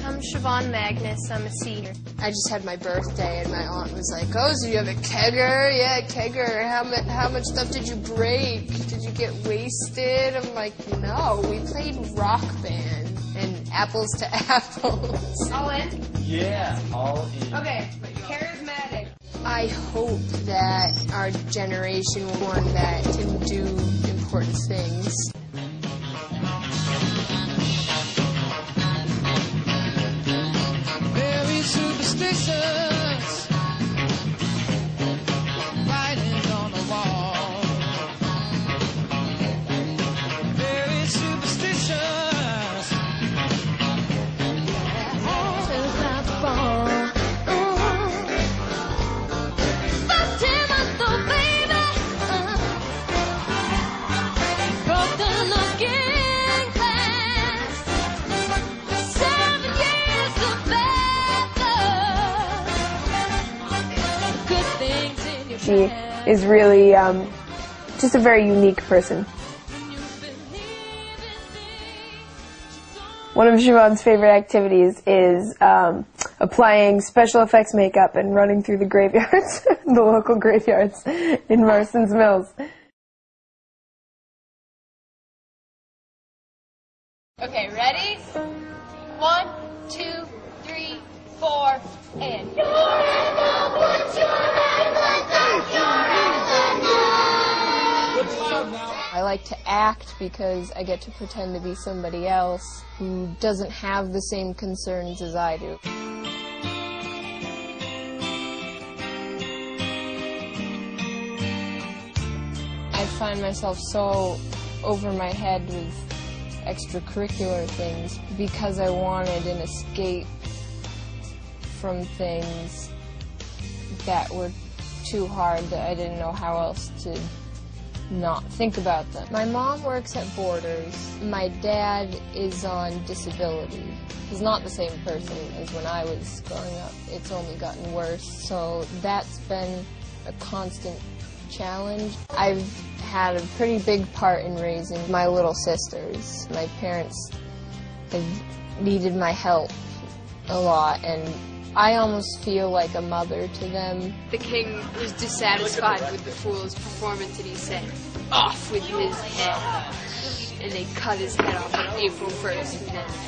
I'm Siobhan Magnus. I'm a senior. I just had my birthday, and my aunt was like, "Oh, so you have a kegger? Yeah, kegger. How much stuff did you break? Did you get wasted?" I'm like, "No, we played Rock Band and Apples to Apples." All in? Yeah, all in. Okay, charismatic. I hope that our generation will be one that can do important things. Very superstitious, writings on the wall. Very superstitious. She is really just a very unique person. One of Siobhan's favorite activities is applying special effects makeup and running through the graveyards, the local graveyards in Marston's Mills. Okay, ready? 1, 2, 3, 4, and... I like to act because I get to pretend to be somebody else who doesn't have the same concerns as I do. I find myself so over my head with extracurricular things because I wanted an escape from things that were too hard that I didn't know how else to not think about them. My mom works at Borders. My dad is on disability. He's not the same person as when I was growing up. It's only gotten worse, so that's been a constant challenge. I've had a pretty big part in raising my little sisters. My parents have needed my help a lot, and I almost feel like a mother to them. The king was dissatisfied with the fool's performance and he said, "Off with his head." And they cut his head off on April 1st.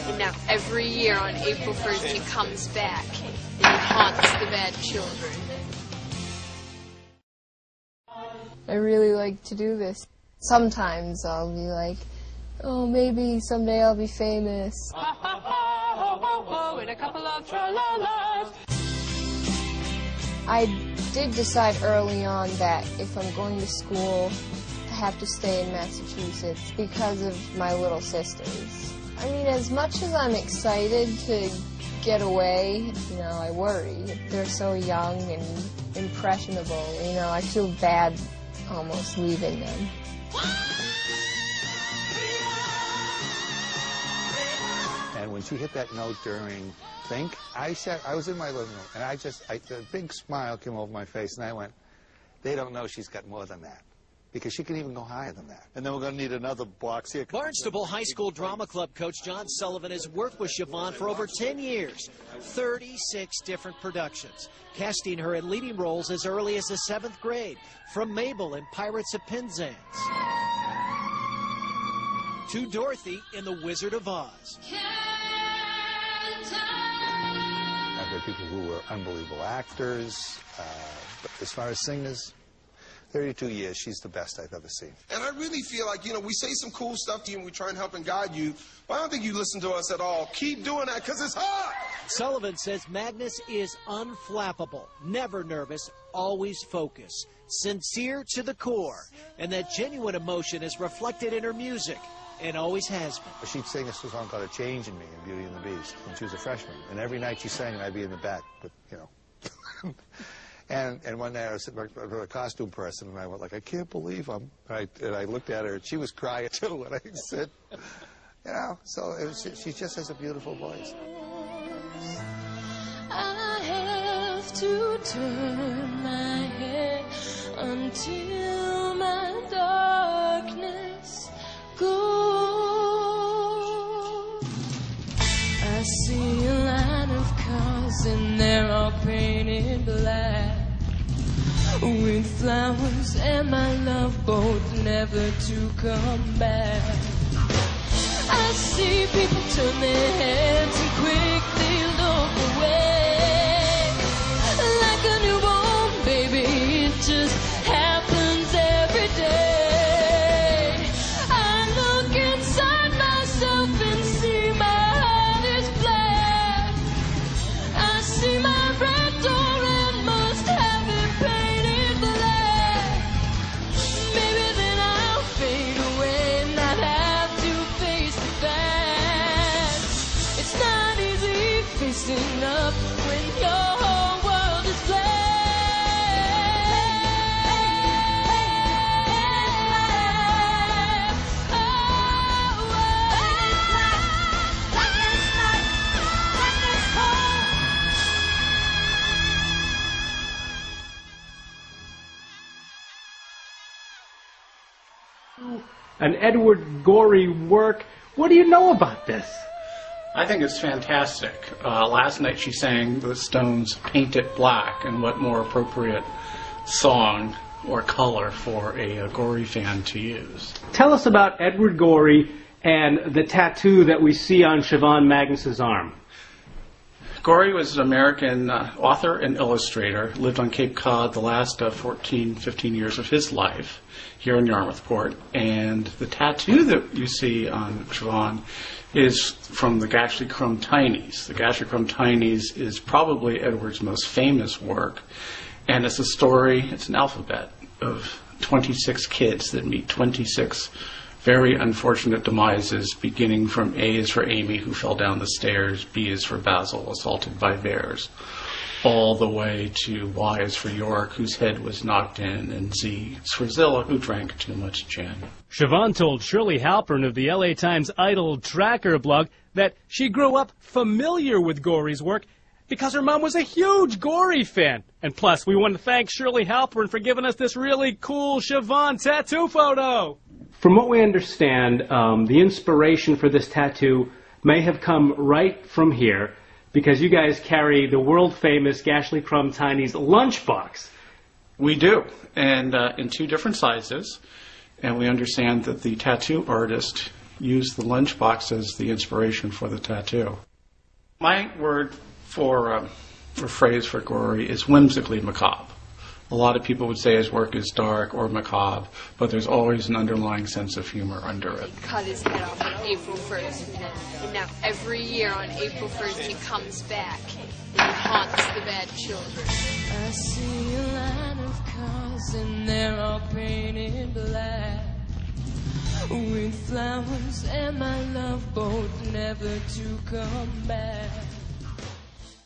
And now every year on April 1st he comes back and he haunts the bad children. I really like to do this. Sometimes I'll be like, oh, maybe someday I'll be famous. And a couple of tra-la-las. I did decide early on that if I'm going to school, I have to stay in Massachusetts because of my little sisters. I mean, as much as I'm excited to get away, I worry. They're so young and impressionable. I feel bad almost leaving them. And when she hit that note during Think, I was in my living room, and a big smile came over my face, and I went, they don't know she's got more than that, because she can even go higher than that. And then we're going to need another box here. Barnstable High School Drama Club coach John Sullivan has worked with Siobhan for over 10 years, 36 different productions, casting her in leading roles as early as the 7th grade, from Mabel in Pirates of Penzance to Dorothy in The Wizard of Oz. I've had people who were unbelievable actors, but as far as singers, 32 years, she's the best I've ever seen. And I really feel like, we say some cool stuff to you and we try and help and guide you, but I don't think you listen to us at all. Keep doing that because it's hard. Sullivan says Magnus is unflappable, never nervous, always focused, sincere to the core, and that genuine emotion is reflected in her music. And always has been. She'd sing a song called A Change in Me in Beauty and the Beast when she was a freshman. And every night she sang, and I'd be in the back, but, and one night I was sitting with a costume person, and I went like, I can't believe him. And I looked at her, and she was crying too. And I said, so she just has a beautiful voice. I have to turn my head until my darkness go. I see a line of cars and they're all painted black, with flowers and my love boat never to come back. I see people turn their heads and quickly look away, like a newborn baby. It just happens every day. I look inside myself and see my heart is black. I see my red door and must have it painted black. Maybe then I'll fade away and not have to face the facts. It's not easy facing up when your whole world is black. An Edward Gorey work. What do you know about this? I think it's fantastic. Last night she sang the Stones' Paint It Black, and what more appropriate song or color for a Gorey fan to use. Tell us about Edward Gorey and the tattoo that we see on Siobhan Magnus's arm. Gorey was an American author and illustrator, lived on Cape Cod the last 14, 15 years of his life here in Yarmouthport. And the tattoo that you see on Siobhan is from the Gashley Crumb Tinies. The Gashley Crumb Tinies is probably Edward's most famous work. And it's a story, it's an alphabet of 26 kids that meet 26 very unfortunate demises, beginning from A is for Amy, who fell down the stairs, B is for Basil, assaulted by bears, all the way to Y is for York, whose head was knocked in, and Z is for Zilla, who drank too much gin. Siobhan told Shirley Halpern of the LA Times Idol Tracker blog that she grew up familiar with Gorey's work because her mom was a huge Gorey fan. And plus, we want to thank Shirley Halpern for giving us this really cool Siobhan tattoo photo. From what we understand, the inspiration for this tattoo may have come right from here, because you guys carry the world-famous Gashley Crumb Tinies lunchbox. We do, and in two different sizes, and we understand that the tattoo artist used the lunchbox as the inspiration for the tattoo. My word for or phrase for Gorey is whimsically macabre. A lot of people would say his work is dark or macabre, but there's always an underlying sense of humor under it. He cut his head off on April 1st, and now every year on April 1st he comes back and he haunts the bad children. I see a line of cars and they're all painted black, with flowers and my love boat never to come back.